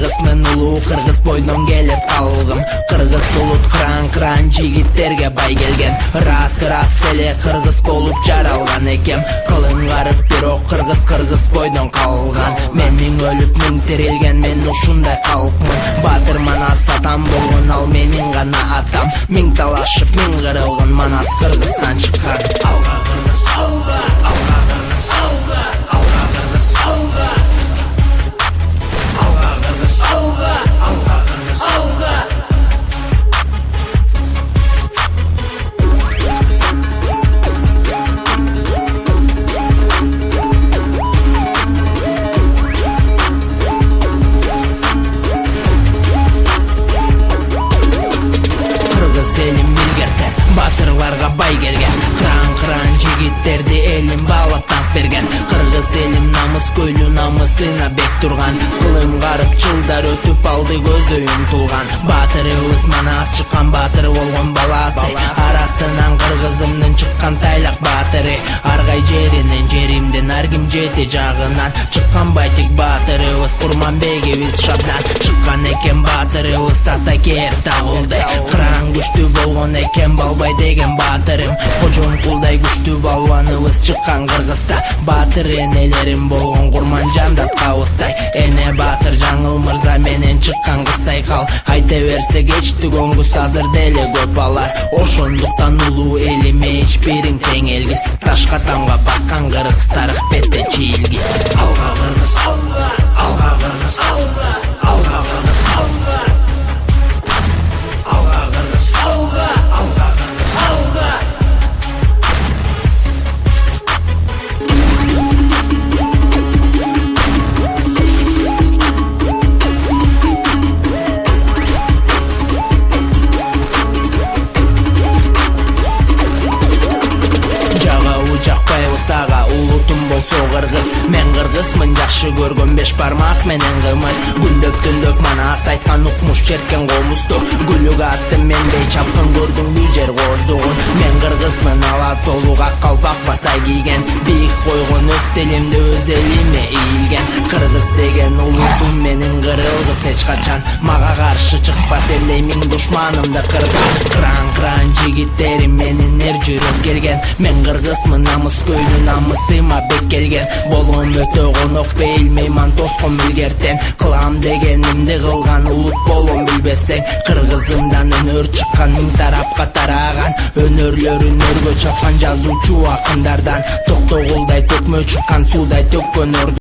кыргызмын улуу, кыргыз бойдон келет калгым. Кыргыз улут кыран жигиттерге бай келген. Рас эле кыргыз болуп жаралган экем. Кылым карып бирок кыргыз бойдон калган. Мен миң өлүп миң тирилген, мен ушундай калкмын. Батыр Манас атам болгон, ал менин гана атам. Миң талашып миң кырылган, Манас Кыргыздан чыккан. Алга кыргыз, алга, алга кыргыз, алга, алга кыргыз, алга. Алга кыргыз, алга, алга кыргыз, алга. Кыргыз элим илгертен, батырларга бай келген. Кыран жигиттерди элим баалап так берген. Кыргыз элим намыс көйлү, намысына бек турган. Кылым карып жылдар өтүп алды, көздөй умтулган. Батырыбыз Манас чыккан, батыр болгон баласы. Арасынан кыргызымдын чыккан тайлак батыры. Аргай жеринен, жеримден ар ким жети жагынан. Чыккан байтик батырыбыз, Курманбегибиз шабдан. Чыккан экен батырыбыз, Атакер табылды. Кыран күчтүү болгон экен, Балбай деген батырым. Кожон кулдай күчтүү балбаныбыз чыккан Кыргызда. Батыр энелерим болгон Курманжан Даткабыздай. Эне батыр Жаңыл мырза менен чыккан кыз Сайкал. Айта берсе кечти көңгүс, азыр деле көп алар. Ошондуктан улуу элиме эч бириң тең элгис. Ташка тамга баскан кыргыз тарых беттен чийилгис. Алга кыргыз, алга, алга кыргыз, алга, алга кыргыз, алга. Алга кыргыз, алга, алга кыргыз, алга. Сага улутум болсо кыргыз, мен кыргызмын жакшы көргөн беш бармак менен кымыз. Күндөп түндөп Манас айткан укмуш черткен комузду. Гүлүк аттым мендей чапкын, көрдүң бир жер кооздугун. Мен кыргызмын, ала толук ак калпак басай кийген. Бийик койгон өз тилимде өз элиме ийилген. Кыргыз деген улутум менин кырылгыс эч качан. Мага каршы чыкпас элдей миң душманымды кырган. Кыран жигиттерим менин эр жүрөп келген. Мен кыргызмын, намыс көйлү, намысыма бек келген. Болгон өтө конок, бейил мейман тоскон илгертен. Кылам дегенимди кылган, улут болом билбесең. Кыргызымдан өнөр чыккан, миң тарапка тараган. Өнөрлөрүн өргө чапкан жазуучу акындардан. Токтогулдай төкмө чыккан, суудай төккөн